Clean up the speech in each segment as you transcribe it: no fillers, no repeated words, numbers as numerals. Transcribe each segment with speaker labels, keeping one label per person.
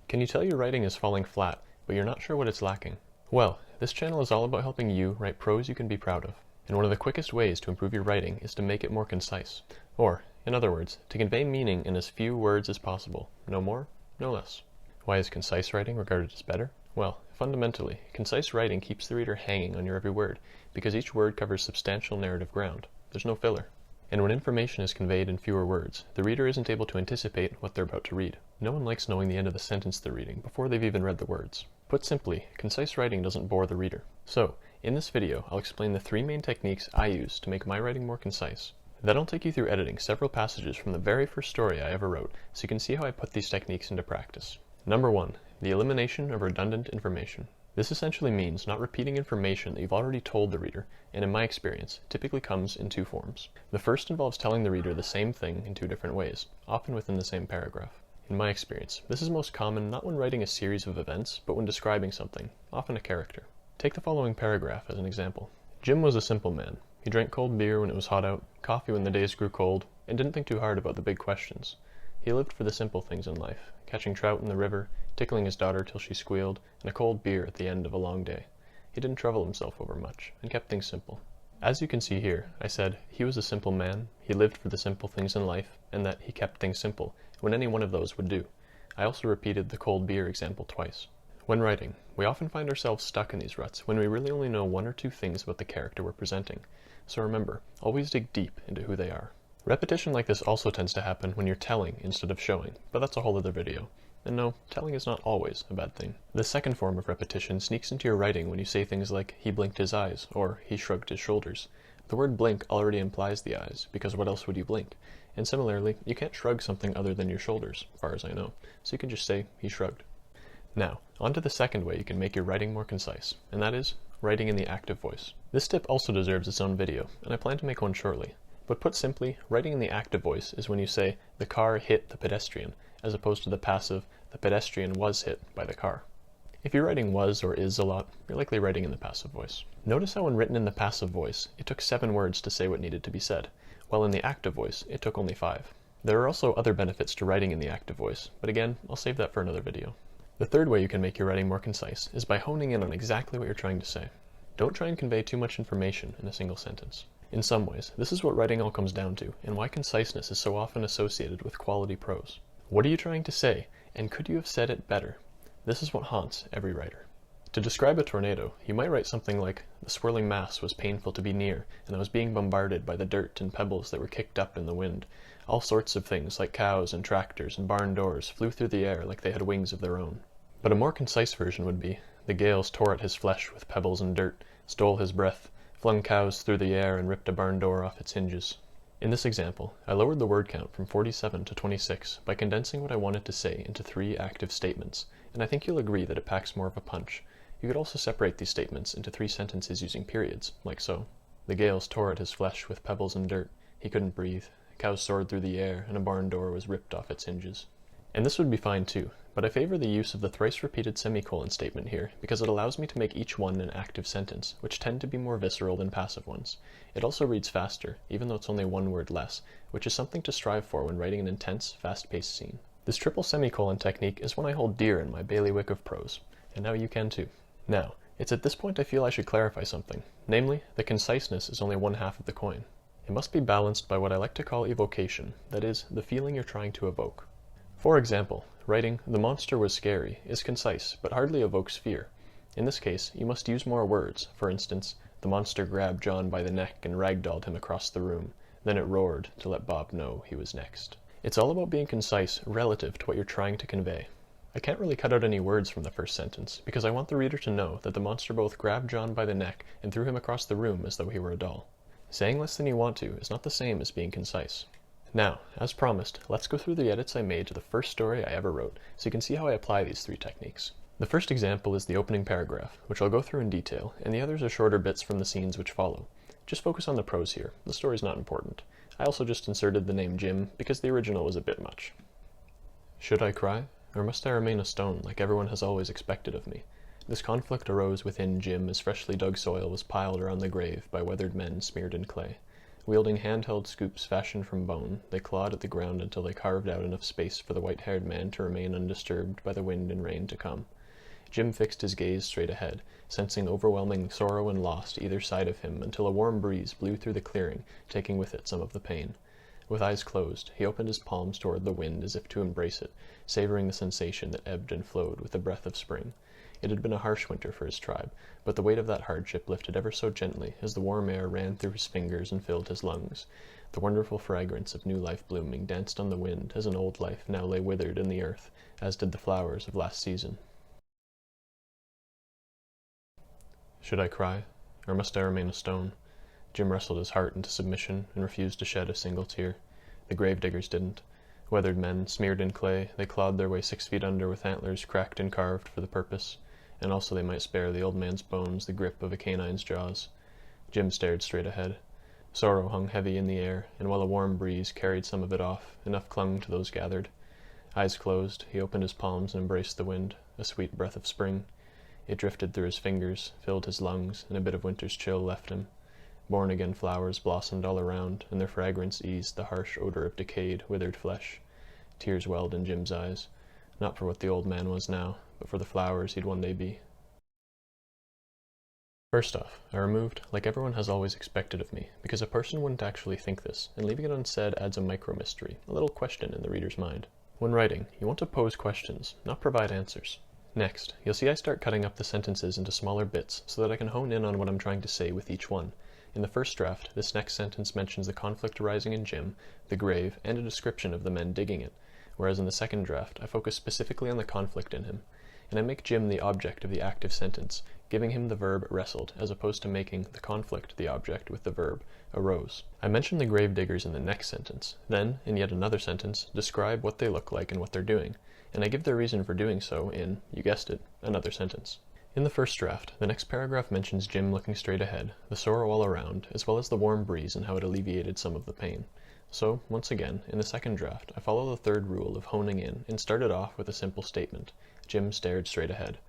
Speaker 1: Can you tell your writing is falling flat, but you're not sure what it's lacking? Well, this channel is all about helping you write prose you can be proud of. And one of the quickest ways to improve your writing is to make it more concise. Or, in other words, to convey meaning in as few words as possible. No more, no less. Why is concise writing regarded as better? Well, fundamentally, concise writing keeps the reader hanging on your every word, because each word covers substantial narrative ground. There's no filler. And when information is conveyed in fewer words, the reader isn't able to anticipate what they're about to read. No one likes knowing the end of the sentence they're reading before they've even read the words. Put simply, concise writing doesn't bore the reader. So, in this video, I'll explain the 3 main techniques I use to make my writing more concise. Then I'll take you through editing several passages from the very first story I ever wrote, so you can see how I put these techniques into practice. Number 1, the elimination of redundant information. This essentially means not repeating information that you've already told the reader, and in my experience, typically comes in 2 forms. The first involves telling the reader the same thing in 2 different ways, often within the same paragraph. In my experience, this is most common not when writing a series of events, but when describing something, often a character. Take the following paragraph as an example. Jim was a simple man. He drank cold beer when it was hot out, coffee when the days grew cold, and didn't think too hard about the big questions. He lived for the simple things in life, catching trout in the river, tickling his daughter till she squealed, and a cold beer at the end of a long day. He didn't trouble himself over much, and kept things simple. As you can see here, I said, he was a simple man, he lived for the simple things in life, and that he kept things simple, when any one of those would do. I also repeated the cold beer example twice. When writing, we often find ourselves stuck in these ruts when we really only know 1 or 2 things about the character we're presenting. So remember, always dig deep into who they are. Repetition like this also tends to happen when you're telling instead of showing, but that's a whole other video. And no, telling is not always a bad thing. The second form of repetition sneaks into your writing when you say things like, he blinked his eyes, or he shrugged his shoulders. The word blink already implies the eyes, because what else would you blink? And similarly, you can't shrug something other than your shoulders, as far as I know, so you can just say, he shrugged. Now, on to the second way you can make your writing more concise, and that is, writing in the active voice. This tip also deserves its own video, and I plan to make one shortly. But put simply, writing in the active voice is when you say, the car hit the pedestrian, as opposed to the passive, the pedestrian was hit by the car. If you're writing was or is a lot, you're likely writing in the passive voice. Notice how when written in the passive voice, it took 7 words to say what needed to be said, while in the active voice, it took only 5. There are also other benefits to writing in the active voice, but again, I'll save that for another video. The third way you can make your writing more concise is by honing in on exactly what you're trying to say. Don't try and convey too much information in a single sentence. In some ways, this is what writing all comes down to, and why conciseness is so often associated with quality prose. What are you trying to say, and could you have said it better? This is what haunts every writer. To describe a tornado, you might write something like, the swirling mass was painful to be near, and I was being bombarded by the dirt and pebbles that were kicked up in the wind. All sorts of things, like cows and tractors and barn doors, flew through the air like they had wings of their own. But a more concise version would be, the gales tore at his flesh with pebbles and dirt, stole his breath, flung cows through the air and ripped a barn door off its hinges. In this example, I lowered the word count from 47 to 26 by condensing what I wanted to say into 3 active statements, and I think you'll agree that it packs more of a punch. You could also separate these statements into 3 sentences using periods, like so. The gales tore at his flesh with pebbles and dirt, he couldn't breathe, cows soared through the air, and a barn door was ripped off its hinges. And this would be fine too, but I favor the use of the thrice repeated semicolon statement here because it allows me to make each one an active sentence, which tend to be more visceral than passive ones. It also reads faster, even though it's only 1 word less, which is something to strive for when writing an intense, fast-paced scene. This triple semicolon technique is one I hold dear in my bailiwick of prose, and now you can too. Now, it's at this point I feel I should clarify something, namely, that conciseness is only 1/2 of the coin. It must be balanced by what I like to call evocation, that is, the feeling you're trying to evoke. For example, writing, the monster was scary, is concise, but hardly evokes fear. In this case, you must use more words. For instance, the monster grabbed John by the neck and ragdolled him across the room. Then it roared to let Bob know he was next. It's all about being concise relative to what you're trying to convey. I can't really cut out any words from the first sentence, because I want the reader to know that the monster both grabbed John by the neck and threw him across the room as though he were a doll. Saying less than you want to is not the same as being concise. Now, as promised, let's go through the edits I made to the first story I ever wrote, so you can see how I apply these 3 techniques. The first example is the opening paragraph, which I'll go through in detail, and the others are shorter bits from the scenes which follow. Just focus on the prose here, the story's not important. I also just inserted the name Jim, because the original was a bit much. Should I cry, or must I remain a stone like everyone has always expected of me? This conflict arose within Jim as freshly dug soil was piled around the grave by weathered men smeared in clay. Wielding handheld scoops fashioned from bone, they clawed at the ground until they carved out enough space for the white-haired man to remain undisturbed by the wind and rain to come. Jim fixed his gaze straight ahead, sensing overwhelming sorrow and loss to either side of him until a warm breeze blew through the clearing, taking with it some of the pain. With eyes closed, he opened his palms toward the wind as if to embrace it, savoring the sensation that ebbed and flowed with the breath of spring. It had been a harsh winter for his tribe, but the weight of that hardship lifted ever so gently as the warm air ran through his fingers and filled his lungs. The wonderful fragrance of new life blooming danced on the wind as an old life now lay withered in the earth, as did the flowers of last season. Should I cry, or must I remain a stone? Jim wrestled his heart into submission and refused to shed a single tear. The gravediggers didn't. Weathered men, smeared in clay, they clawed their way 6 feet under with antlers cracked and carved for the purpose, and also they might spare the old man's bones the grip of a canine's jaws. Jim stared straight ahead. Sorrow hung heavy in the air, and while a warm breeze carried some of it off, enough clung to those gathered. Eyes closed, he opened his palms and embraced the wind, a sweet breath of spring. It drifted through his fingers, filled his lungs, and a bit of winter's chill left him. Born-again flowers blossomed all around, and their fragrance eased the harsh odor of decayed, withered flesh. Tears welled in Jim's eyes, not for what the old man was now, but for the flowers he'd one day be. First off, I removed, like everyone has always expected of me, because a person wouldn't actually think this, and leaving it unsaid adds a micro-mystery, a little question in the reader's mind. When writing, you want to pose questions, not provide answers. Next, you'll see I start cutting up the sentences into smaller bits so that I can hone in on what I'm trying to say with each one. In the first draft, this next sentence mentions the conflict arising in Jim, the grave, and a description of the men digging it, whereas in the second draft, I focus specifically on the conflict in him, and I make Jim the object of the active sentence, giving him the verb wrestled, as opposed to making the conflict the object with the verb arose. I mention the grave diggers in the next sentence, then, in yet another sentence, describe what they look like and what they're doing, and I give their reason for doing so in, you guessed it, another sentence. In the first draft, the next paragraph mentions Jim looking straight ahead, the sorrow all around, as well as the warm breeze and how it alleviated some of the pain. So, once again, in the second draft, I follow the third rule of honing in and started off with a simple statement. Jim stared straight ahead.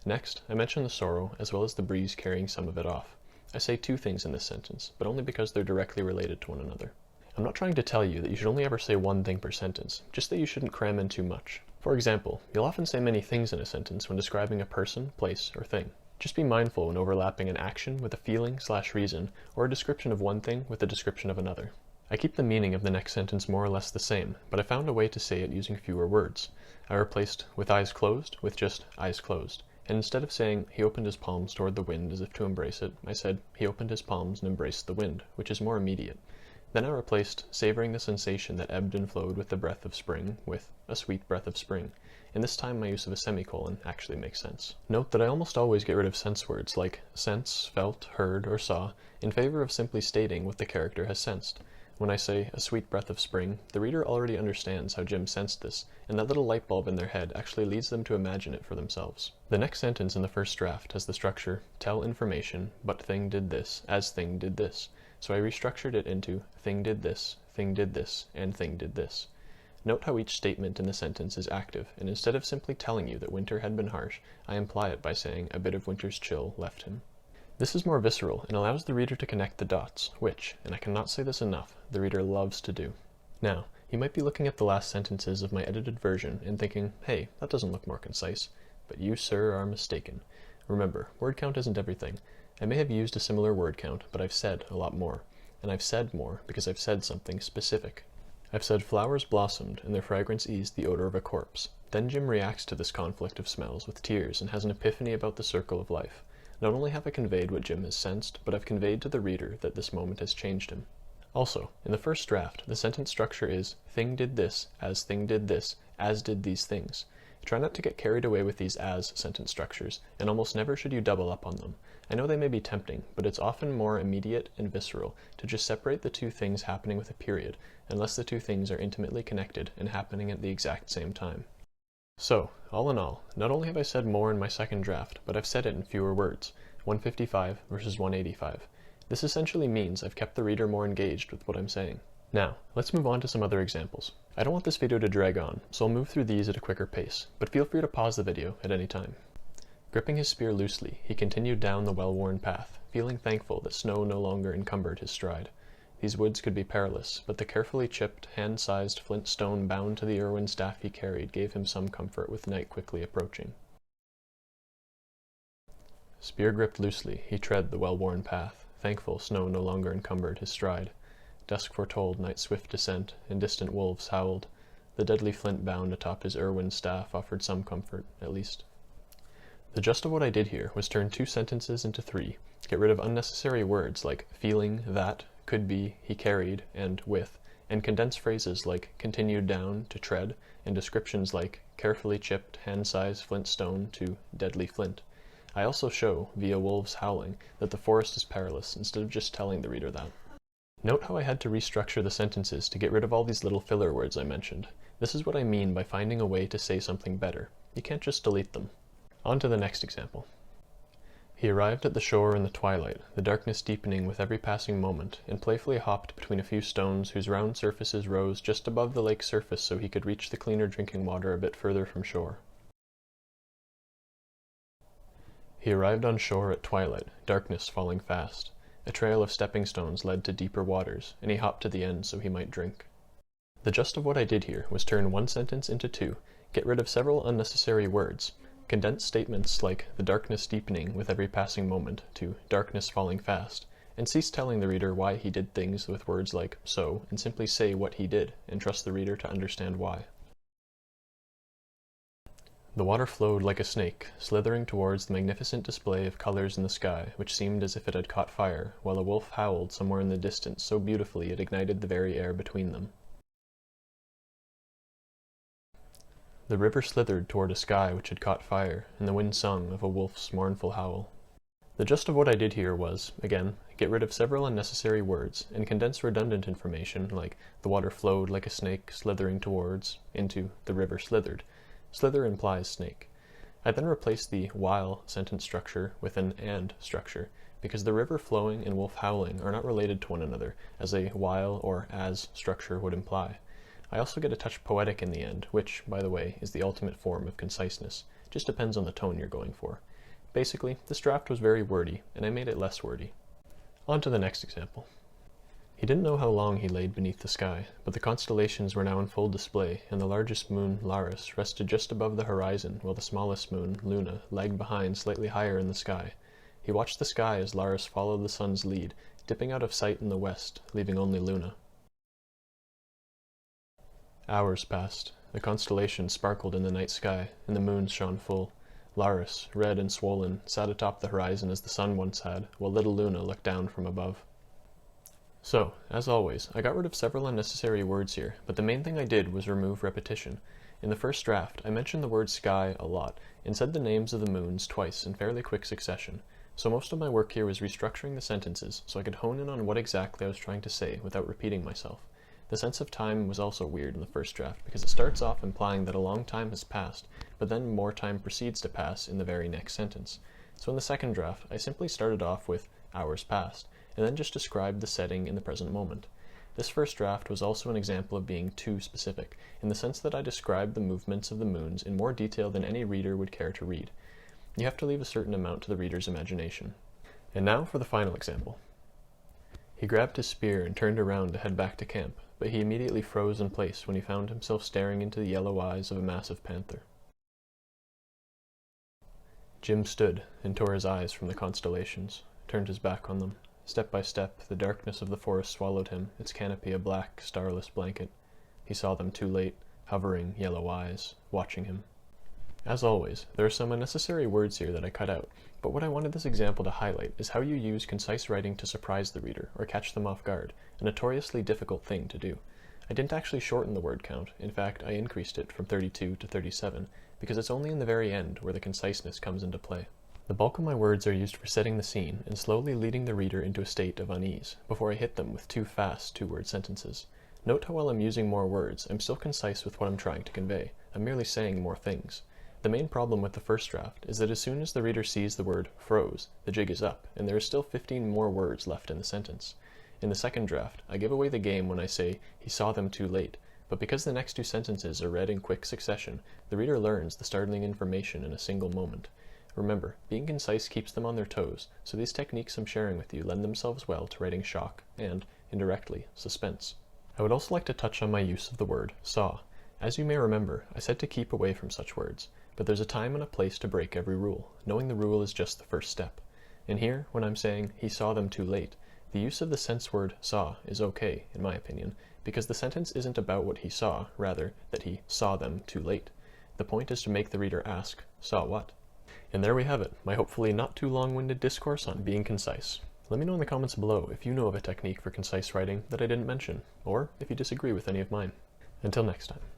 Speaker 1: Next, I mention the sorrow as well as the breeze carrying some of it off. I say two things in this sentence, but only because they're directly related to one another. I'm not trying to tell you that you should only ever say one thing per sentence, just that you shouldn't cram in too much. For example, you'll often say many things in a sentence when describing a person, place, or thing. Just be mindful when overlapping an action with a feeling/reason, or a description of one thing with a description of another. I keep the meaning of the next sentence more or less the same, but I found a way to say it using fewer words. I replaced with eyes closed with just eyes closed, and instead of saying he opened his palms toward the wind as if to embrace it, I said he opened his palms and embraced the wind, which is more immediate. Then I replaced savoring the sensation that ebbed and flowed with the breath of spring with a sweet breath of spring, and this time my use of a semicolon actually makes sense. Note that I almost always get rid of sense words like sense, felt, heard, or saw in favor of simply stating what the character has sensed. When I say a sweet breath of spring, the reader already understands how Jim sensed this, and that little light bulb in their head actually leads them to imagine it for themselves. The next sentence in the first draft has the structure, tell information, but thing did this, as thing did this, so I restructured it into thing did this, and thing did this. Note how each statement in the sentence is active, and instead of simply telling you that winter had been harsh, I imply it by saying a bit of winter's chill left him. This is more visceral and allows the reader to connect the dots, which, and I cannot say this enough, the reader loves to do. Now, you might be looking at the last sentences of my edited version and thinking, hey, that doesn't look more concise, but you, sir, are mistaken. Remember, word count isn't everything. I may have used a similar word count, but I've said a lot more, and I've said more because I've said something specific. I've said flowers blossomed and their fragrance eased the odor of a corpse. Then Jim reacts to this conflict of smells with tears and has an epiphany about the circle of life. Not only have I conveyed what Jim has sensed, but I've conveyed to the reader that this moment has changed him. Also, in the first draft, the sentence structure is thing did this, as thing did this, as did these things. Try not to get carried away with these as sentence structures, and almost never should you double up on them. I know they may be tempting, but it's often more immediate and visceral to just separate the two things happening with a period, unless the two things are intimately connected and happening at the exact same time. So, all in all, not only have I said more in my second draft, but I've said it in fewer words, 155 versus 185. This essentially means I've kept the reader more engaged with what I'm saying. Now, let's move on to some other examples. I don't want this video to drag on, so I'll move through these at a quicker pace, but feel free to pause the video at any time. Gripping his spear loosely, he continued down the well-worn path, feeling thankful that snow no longer encumbered his stride. These woods could be perilous, but the carefully chipped, hand-sized flint stone bound to the Irwin staff he carried gave him some comfort with night quickly approaching. Spear gripped loosely, he tread the well-worn path, thankful snow no longer encumbered his stride. Dusk foretold night's swift descent, and distant wolves howled. The deadly flint bound atop his Irwin staff offered some comfort, at least. The gist of what I did here was turn 2 sentences into 3, get rid of unnecessary words like feeling, that, could be, he carried, and with, and condense phrases like continued down to tread, and descriptions like carefully chipped, hand-sized flint stone to deadly flint. I also show, via wolves howling, that the forest is perilous, instead of just telling the reader that. Note how I had to restructure the sentences to get rid of all these little filler words I mentioned. This is what I mean by finding a way to say something better. You can't just delete them. On to the next example. He arrived at the shore in the twilight, the darkness deepening with every passing moment, and playfully hopped between a few stones whose round surfaces rose just above the lake's surface so he could reach the cleaner drinking water a bit further from shore. He arrived on shore at twilight, darkness falling fast. A trail of stepping stones led to deeper waters, and he hopped to the end so he might drink. The gist of what I did here was turn 1 sentence into 2, get rid of several unnecessary words, condense statements like the darkness deepening with every passing moment to darkness falling fast, and cease telling the reader why he did things with words like so, and simply say what he did, and trust the reader to understand why. The water flowed like a snake, slithering towards the magnificent display of colors in the sky, which seemed as if it had caught fire, while a wolf howled somewhere in the distance so beautifully it ignited the very air between them. The river slithered toward a sky which had caught fire, and the wind sung of a wolf's mournful howl. The gist of what I did here was, again, get rid of several unnecessary words, and condense redundant information like the water flowed like a snake slithering towards into the river slithered. Slither implies snake. I then replaced the while sentence structure with an and structure, because the river flowing and wolf howling are not related to one another, as a while or as structure would imply. I also get a touch poetic in the end, which, by the way, is the ultimate form of conciseness. Just depends on the tone you're going for. Basically, this draft was very wordy, and I made it less wordy. On to the next example. He didn't know how long he laid beneath the sky, but the constellations were now in full display, and the largest moon, Laris, rested just above the horizon, while the smallest moon, Luna, lagged behind slightly higher in the sky. He watched the sky as Laris followed the sun's lead, dipping out of sight in the west, leaving only Luna. Hours passed. The constellations sparkled in the night sky, and the moon shone full. Laris, red and swollen, sat atop the horizon as the sun once had, while little Luna looked down from above. So, as always, I got rid of several unnecessary words here, but the main thing I did was remove repetition. In the first draft, I mentioned the word sky a lot, and said the names of the moons twice in fairly quick succession, so most of my work here was restructuring the sentences so I could hone in on what exactly I was trying to say without repeating myself. The sense of time was also weird in the first draft, because it starts off implying that a long time has passed, but then more time proceeds to pass in the very next sentence. So in the second draft, I simply started off with hours passed, and then just described the setting in the present moment. This first draft was also an example of being too specific, in the sense that I described the movements of the moons in more detail than any reader would care to read. You have to leave a certain amount to the reader's imagination. And now for the final example. He grabbed his spear and turned around to head back to camp, but he immediately froze in place when he found himself staring into the yellow eyes of a massive panther. Jim stood and tore his eyes from the constellations, turned his back on them. Step by step, the darkness of the forest swallowed him, its canopy a black, starless blanket. He saw them too late, hovering yellow eyes, watching him. As always, there are some unnecessary words here that I cut out, but what I wanted this example to highlight is how you use concise writing to surprise the reader or catch them off guard, a notoriously difficult thing to do. I didn't actually shorten the word count. In fact, I increased it from 32 to 37, because it's only in the very end where the conciseness comes into play. The bulk of my words are used for setting the scene and slowly leading the reader into a state of unease, before I hit them with two fast two-word sentences. Note how while I'm using more words, I'm still concise with what I'm trying to convey. I'm merely saying more things. The main problem with the first draft is that as soon as the reader sees the word froze, the jig is up, and there is still 15 more words left in the sentence. In the second draft, I give away the game when I say, he saw them too late, but because the next two sentences are read in quick succession, the reader learns the startling information in a single moment. Remember, being concise keeps them on their toes, so these techniques I'm sharing with you lend themselves well to writing shock, and, indirectly, suspense. I would also like to touch on my use of the word saw. As you may remember, I said to keep away from such words, but there's a time and a place to break every rule. Knowing the rule is just the first step. And here, when I'm saying he saw them too late, the use of the sense word saw is okay, in my opinion, because the sentence isn't about what he saw, rather that he saw them too late. The point is to make the reader ask, saw what? And there we have it, my hopefully not too long-winded discourse on being concise. Let me know in the comments below if you know of a technique for concise writing that I didn't mention, or if you disagree with any of mine. Until next time.